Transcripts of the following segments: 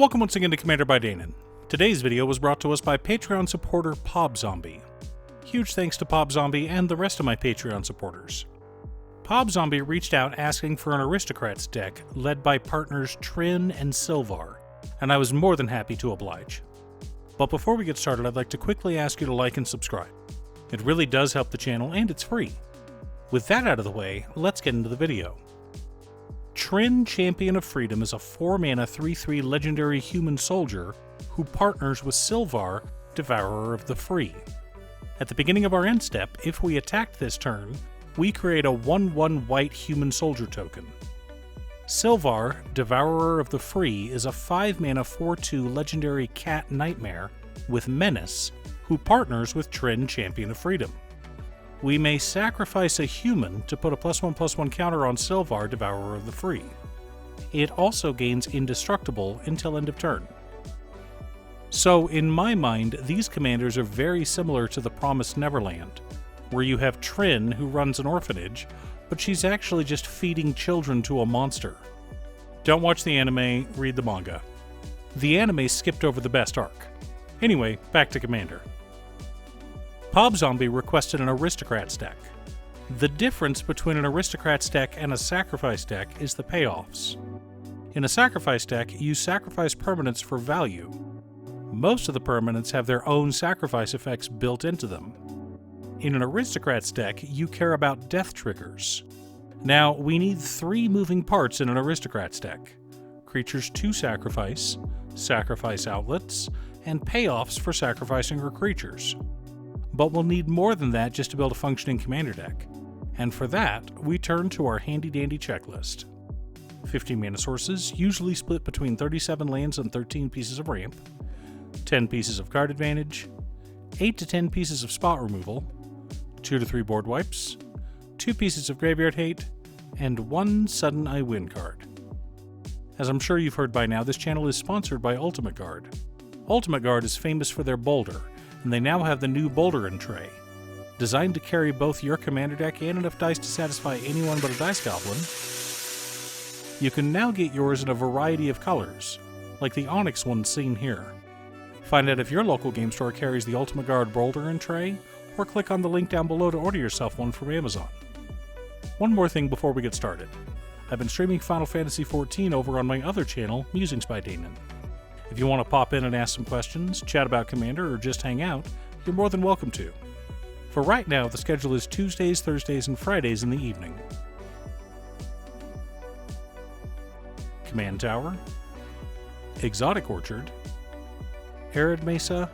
Welcome once again to Commander by Danon. Today's video was brought to us by Patreon supporter PobZombie. Huge thanks to PobZombie and the rest of my Patreon supporters. PobZombie reached out asking for an Aristocrats deck led by partners Trynn and Silvar, and I was more than happy to oblige. But before we get started, I'd like to quickly ask you to like and subscribe. It really does help the channel and it's free. With that out of the way, let's get into the video. Trynn, Champion of Freedom, is a 4-mana 3/3 legendary human soldier who partners with Silvar, Devourer of the Free. At the beginning of our end step, if we attacked this turn, we create a 1/1 white human soldier token. Silvar, Devourer of the Free, is a 5-mana 4/2 legendary cat nightmare with Menace, who partners with Trynn, Champion of Freedom. We may sacrifice a human to put a +1/+1 counter on Silvar, Devourer of the Free. It also gains Indestructible until end of turn. So, in my mind, these commanders are very similar to the Promised Neverland, where you have Trynn, who runs an orphanage, but she's actually just feeding children to a monster. Don't watch the anime, read the manga. The anime skipped over the best arc. Anyway, back to Commander. PobZombie requested an Aristocrats deck. The difference between an Aristocrats deck and a Sacrifice deck is the payoffs. In a Sacrifice deck, you sacrifice permanents for value. Most of the permanents have their own sacrifice effects built into them. In an Aristocrats deck, you care about death triggers. Now, we need 3 moving parts in an Aristocrats deck: creatures to sacrifice, sacrifice outlets, and payoffs for sacrificing your creatures. But we'll need more than that just to build a functioning commander deck. And for that, we turn to our handy-dandy checklist. 15 mana sources, usually split between 37 lands and 13 pieces of ramp, 10 pieces of card advantage, 8 to 10 pieces of spot removal, 2 to 3 board wipes, 2 pieces of graveyard hate, and 1 Sudden I Win card. As I'm sure you've heard by now, this channel is sponsored by Ultimate Guard. Ultimate Guard is famous for their Boulder, and they now have the new Boulder in tray. Designed to carry both your commander deck and enough dice to satisfy anyone but a dice goblin, you can now get yours in a variety of colors, like the Onyx one seen here. Find out if your local game store carries the Ultimate Guard Boulder in tray, or click on the link down below to order yourself one from Amazon. One more thing before we get started. I've been streaming Final Fantasy XIV over on my other channel, Musings by Danon. If you want to pop in and ask some questions, chat about Commander, or just hang out, you're more than welcome to. For right now, the schedule is Tuesdays, Thursdays, and Fridays in the evening. Command Tower, Exotic Orchard, Arid Mesa,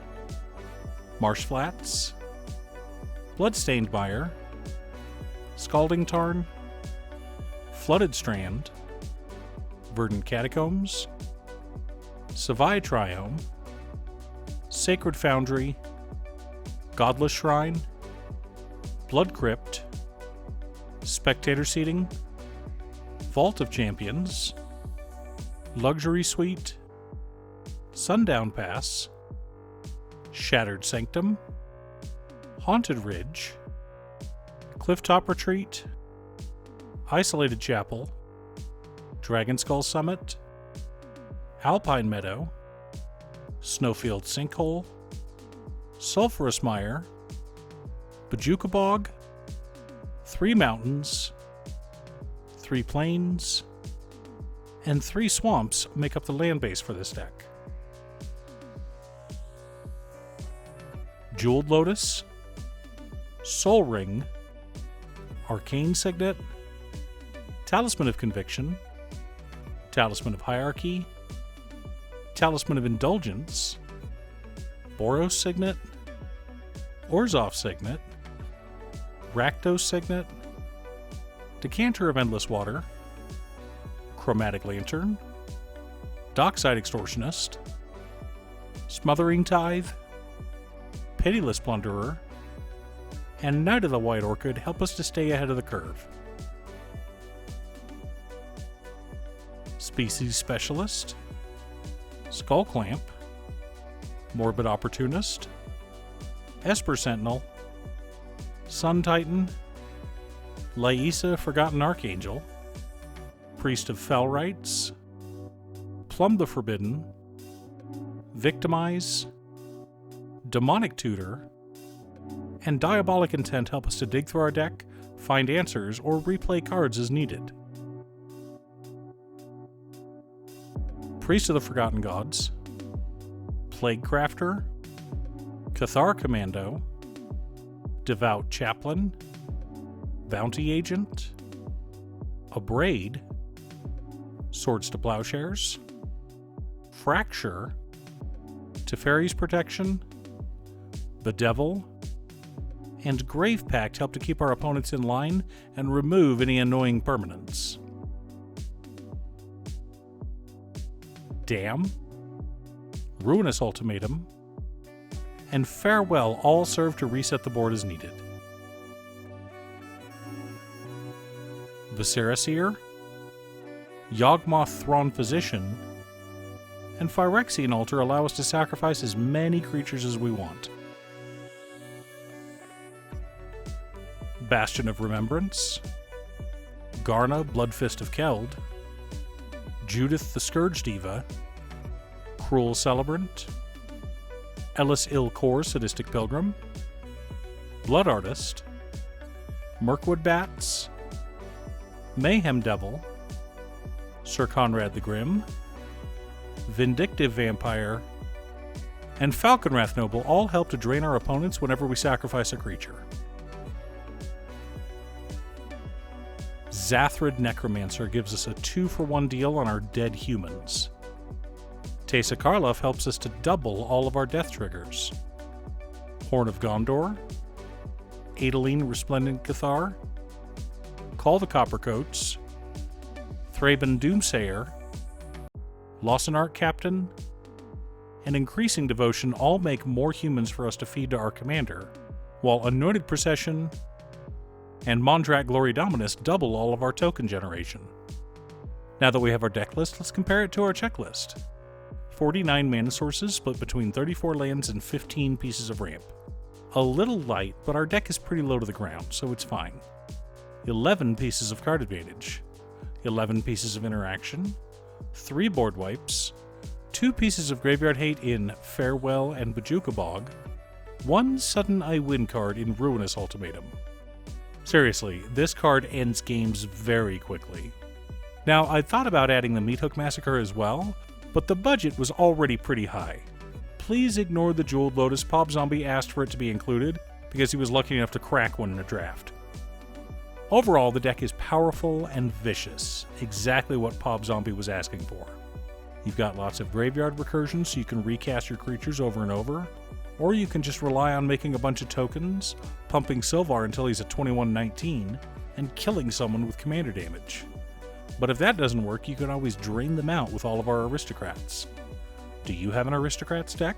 Marsh Flats, Bloodstained Mire, Scalding Tarn, Flooded Strand, Verdant Catacombs, Savai Triome, Sacred Foundry, Godless Shrine, Blood Crypt, Spectator Seating, Vault of Champions, Luxury Suite, Sundown Pass, Shattered Sanctum, Haunted Ridge, Clifftop Retreat, Isolated Chapel, Dragon Skull Summit, Alpine Meadow, Snowfield Sinkhole, Sulphurous Mire, Bajuka Bog, 3 mountains, 3 plains, and 3 swamps make up the land base for this deck. Jeweled Lotus, Soul Ring, Arcane Signet, Talisman of Conviction, Talisman of Hierarchy, Talisman of Indulgence, Boros Signet, Orzhov Signet, Rakdos Signet, Decanter of Endless Water, Chromatic Lantern, Dockside Extortionist, Smothering Tithe, Pitiless Plunderer, and Knight of the White Orchid help us to stay ahead of the curve. Species Specialist, Skull Clamp, Morbid Opportunist, Esper Sentinel, Sun Titan, Laisa Forgotten Archangel, Priest of Fell Rites, Plumb the Forbidden, Victimize, Demonic Tutor, and Diabolic Intent help us to dig through our deck, find answers, or replay cards as needed. Priest of the Forgotten Gods, Plague Crafter, Cathar Commando, Devout Chaplain, Bounty Agent, Abrade, Swords to Plowshares, Fracture, Teferi's Protection, Bedevil, and Grave Pact help to keep our opponents in line and remove any annoying permanents. Damn, Ruinous Ultimatum, and Farewell all serve to reset the board as needed. Visceraseer, Yawgmoth Thrawn Physician, and Phyrexian Altar allow us to sacrifice as many creatures as we want. Bastion of Remembrance, Garna Bloodfist of Keld, Judith the Scourge Diva, Cruel Celebrant, Ellis Il-Kor Sadistic Pilgrim, Blood Artist, Mirkwood Bats, Mayhem Devil, Sir Conrad the Grim, Vindictive Vampire, and Falconwrath Noble all help to drain our opponents whenever we sacrifice a creature. Zathrid Necromancer gives us a 2-for-1 deal on our dead humans. Teysa Karlaf helps us to double all of our death triggers. Horn of Gondor, Adeline Resplendent Cathar, Call the Coppercoats, Thraben Doomsayer, Lawson Captain, and Increasing Devotion all make more humans for us to feed to our commander, while Anointed Procession and Mondrak Glory Dominus double all of our token generation. Now that we have our deck list, let's compare it to our checklist. 49 mana sources split between 34 lands and 15 pieces of ramp. A little light, but our deck is pretty low to the ground, so it's fine. 11 pieces of card advantage, 11 pieces of interaction, 3 board wipes, 2 pieces of graveyard hate in Farewell and Bojuka Bog, 1 Sudden I Win card in Ruinous Ultimatum. Seriously, this card ends games very quickly. Now, I thought about adding the Meathook Massacre as well, but the budget was already pretty high. Please ignore the Jeweled Lotus. Pop Zombie asked for it to be included because he was lucky enough to crack one in a draft. Overall, the deck is powerful and vicious, exactly what Pop Zombie was asking for. You've got lots of graveyard recursion so you can recast your creatures over and over, or you can just rely on making a bunch of tokens, pumping Silvar until he's at 21-19, and killing someone with commander damage. But if that doesn't work, you can always drain them out with all of our Aristocrats. Do you have an Aristocrats deck?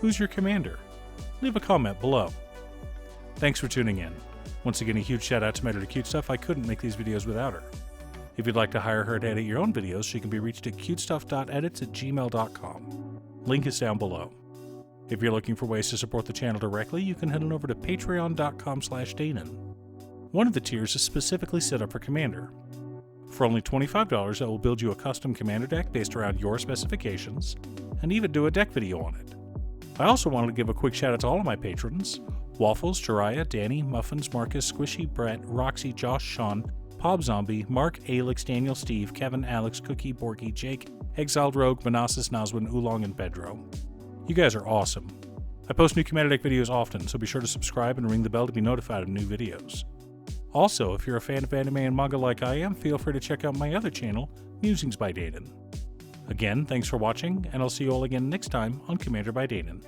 Who's your commander? Leave a comment below. Thanks for tuning in. Once again, a huge shout out to my editor Cutestuff. I couldn't make these videos without her. If you'd like to hire her to edit your own videos, she can be reached at cutestuff.edits@gmail.com. Link is down below. If you're looking for ways to support the channel directly, you can head on over to patreon.com/Danon. One of the tiers is specifically set up for Commander. For only $25, that will build you a custom Commander deck based around your specifications, and even do a deck video on it. I also wanted to give a quick shout out to all of my patrons: Waffles, Jiraiya, Danny, Muffins, Marcus, Squishy, Brett, Roxy, Josh, Sean, Pop Zombie, Mark, Alex, Daniel, Steve, Kevin, Alex, Cookie, Borky, Jake, Exiled Rogue, Manassas, Nazwin, Oolong, and Pedro. You guys are awesome. I post new Commander deck videos often, so be sure to subscribe and ring the bell to be notified of new videos. Also, if you're a fan of anime and manga like I am, feel free to check out my other channel, Musings by Danon. Again, thanks for watching, and I'll see you all again next time on Commander by Danon.